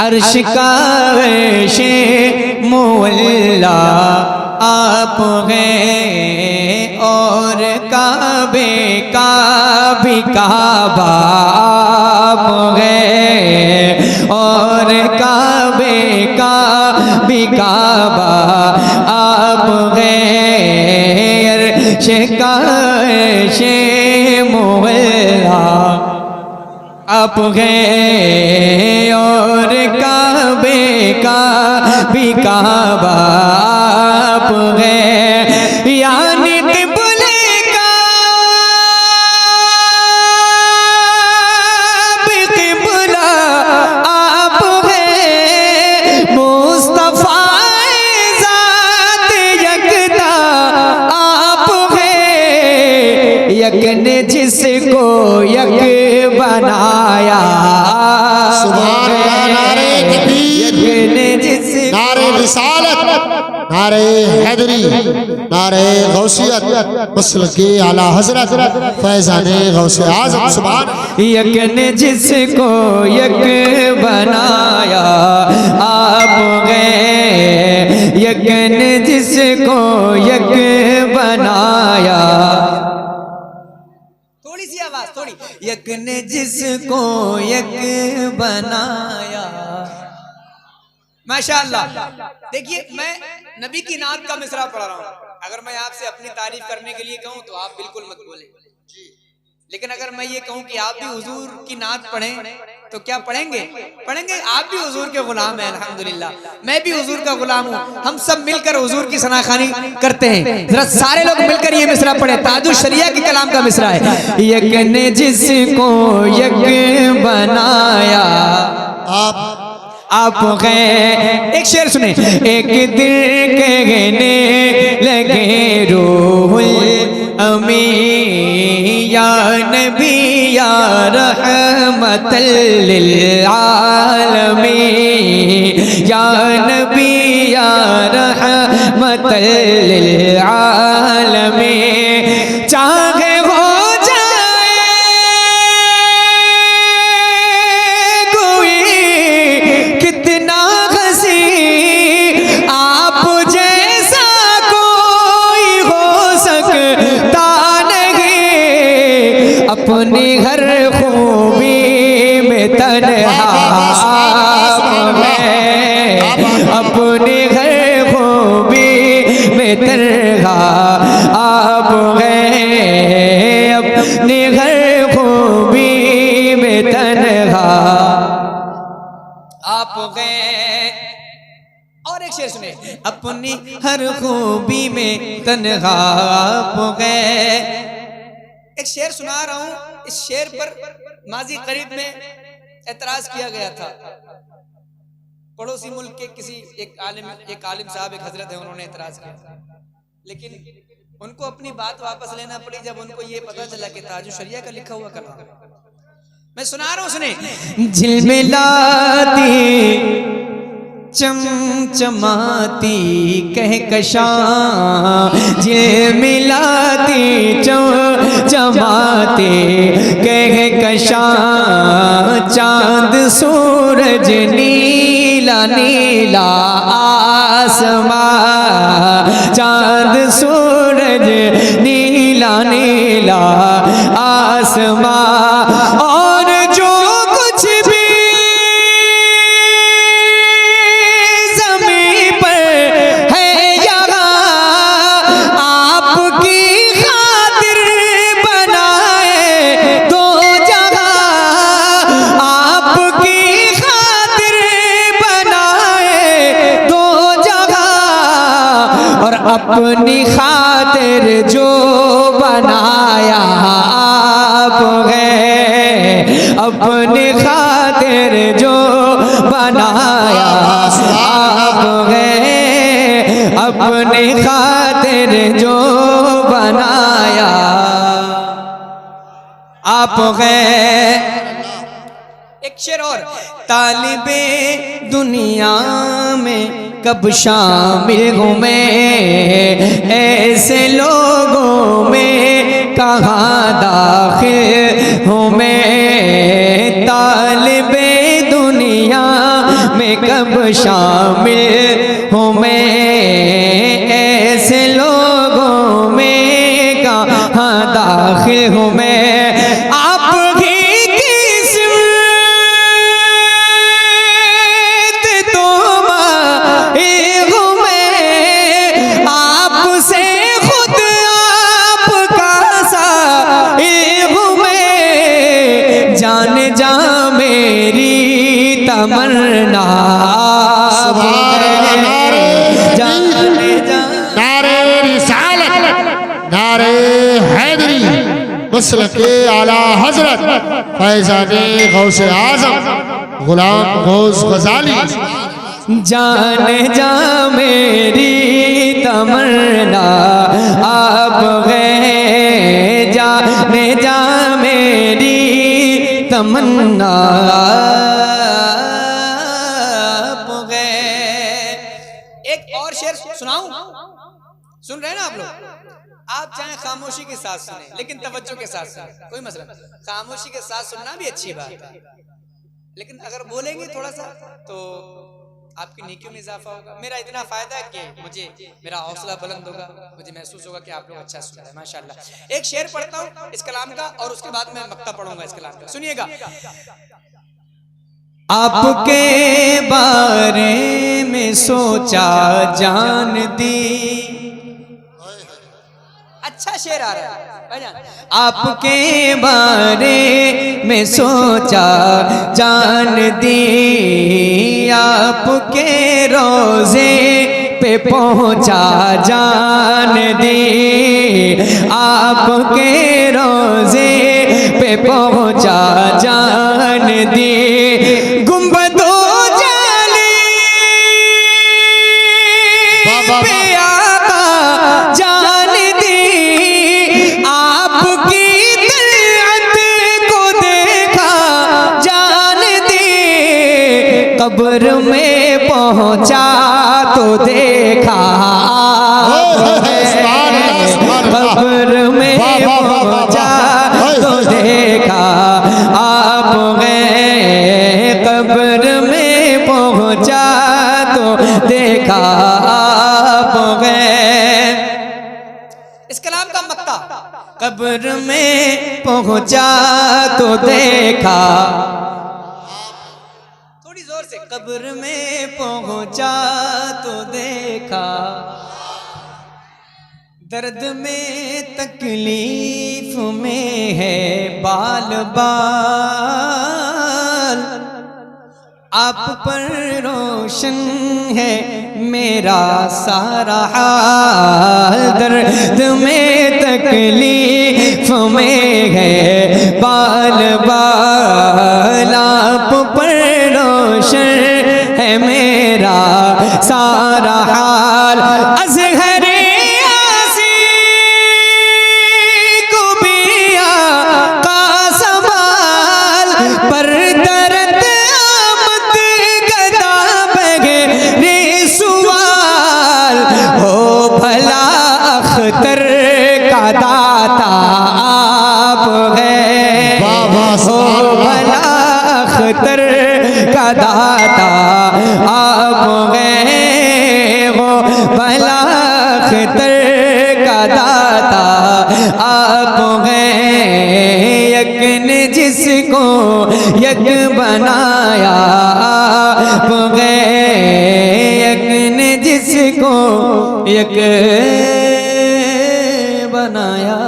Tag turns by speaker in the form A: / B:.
A: अर्श का अर्शे मुअल्ला आप हैं और काबे का भी काबा आप हैं और काबे का भी काबा आप हैं। अर्श का अर्शे मुअल्ला आप हैं और काबे का भी काबा आप हैं। यानी क़िबले का भी क़िबला आप हैं। मुस्तफ़ा ज़ात यकता आप हैं। यक ने जिसको यक बनाया
B: नारे रिसालत, नारे हैदरी, नारे गौसियत, मसलके आला हजरत फैज़ाने गौसे आज़म सुभान।
A: यक ने जिसको यक बनाया आप गए। यक ने जिसको यक बनाया, थोड़ी सी आवाज थोड़ी। यक ने जिसको यक बनाया। माशाअल्लाह। देखिए मैं नबी की नात का मिसरा पढ़ रहा हूँ। अगर मैं आपसे अपनी तारीफ करने के लिए कहूँ तो आप बिल्कुल मत बोले, लेकिन अगर मैं ये कहूँ कि आप भी हुजूर की नात पढ़ें तो क्या पढ़ेंगे? पढ़ेंगे। आप भी हुजूर के गुलाम हैं अल्हम्दुलिल्लाह, मैं भी हुजूर का गुलाम हूँ। हम सब मिलकर हुजूर की सनाखानी करते हैं। जरा सारे लोग मिलकर ये मिसरा पढ़े। ताजुश शरिया के कलाम का मिसरा है। यक ने जिसको यक बनाया आप हैं। एक शेर सुने। एक दिल कहने लगे रूहुल अमी या नबी या रहमतल लिल आलमीन या नबी या रहमतल लिल आलमीन। चाहे अपनी हर खूबी में तन्हा आप हैं। अपनी हर खूबी में तन्हा आप हैं। अपनी हर खूबी में तन्हा आप हैं। और एक शेर सुने। अपनी हर खूबी में तन्हा आप हैं। एक शेर सुना रहा हूं। इस शेर पर माजी करीब में एतराज किया गया था। पड़ोसी मुल्क के किसी एक आलिम साहब, एक हजरत है, उन्होंने एतराज किया, लेकिन उनको अपनी बात वापस लेना पड़ी जब उनको ये पता चला कि ताजुश शरिया का लिखा हुआ कलाम। मैं सुना रहा हूं, सुने। झिलमिलाती चमचमाती कहकशां झिलमिलाती चमचमाती कहकशां चांद सूरज नीला नीला आसमां चांद सूरज नीला नीला आसमां। और जो कुछ भी अपनी खातिर जो बनाया आप हैं। अपनी खातिर जो बनाया आप हैं। अपनी खातिर जो बनाया आप हैं। एक शेर और। तालिबे दुनिया में कब शामिल हूँ मैं, ऐसे लोगों में कहाँ दाखिल हूँ मैं। तालिबे दुनिया में कब शामिल हूँ मैं, ऐसे लोगों में कहाँ दाखिल हूँ मैं। आप ही की सिमत तो माहिर हूँ मैं, आपसे खुद आपका साहिर हूँ मैं। जान जा मेरी तमन्ना,
B: नारे रिसालत, नारे हैदरी, मसलके आला हजरत फैज़ाने गौसे आज़म गुलाम गौस गजाली।
A: जान जा मेरी तमन्ना आप गए, जाने जा मेरी तमन्ना आप गए। एक और शेर सुनाऊं? सुन रहे हैं ना आप लोग? आप चाहे खामोशी के साथ सुने लेकिन तवज्जो के साथ सुने, कोई मसला नहीं। खामोशी के साथ सुनना भी अच्छी बात है, लेकिन अगर बोलेंगे थोड़ा सा तो आपकी नेकियों में इजाफा होगा। मेरा इतना फायदा है कि मुझे मेरा हौसला बुलंद होगा, मुझे महसूस होगा कि आप लोग अच्छा सुन रहे हैं, माशाल्लाह। एक शेर पढ़ता हूँ इस कलाम का और उसके बाद मैं मक्ता पढ़ूंगा इस कलाम का, सुनिएगा। आपके बारे में सोचा जान दी, अच्छा शेर आ रहा है भाईजान। आपके बारे में सोचा जान दी, आपके रोजे पे पहुंचा जान दी, आपके रोजे पे पहुंचा जान दी। गुंबदो जाली पे आका जान दी, आपकी तलअत को देखा जान दी। कब्र में पहुंचा तो देखा, कब्र में पहुंचा तो देखा आप गए, कब्र में पहुंचा तो देखा आप गए। इस कलाम का मक्ता, कब्र में पहुंचा तो देखा, थोड़ी जोर से, कब्र में पहुंचा तो देखा। दर्द में तकलीफ में है बाल बाल, आप पर रोशन है मेरा सारा हाल। दर्द में तकलीफ में है बाल बाल, आप पर रोशन है मेरा सारा हाल। अज़हर पर दर्द आमद गदा बगैर सुवाल, हो भला अख्तर का दाता आप गए, हो भला अख्तर का दाता आप गए, हो भला अख्तर का दाता आप गए। यक ने जिसको यक बनाया आप गए, यक ने जिसको यक बनाया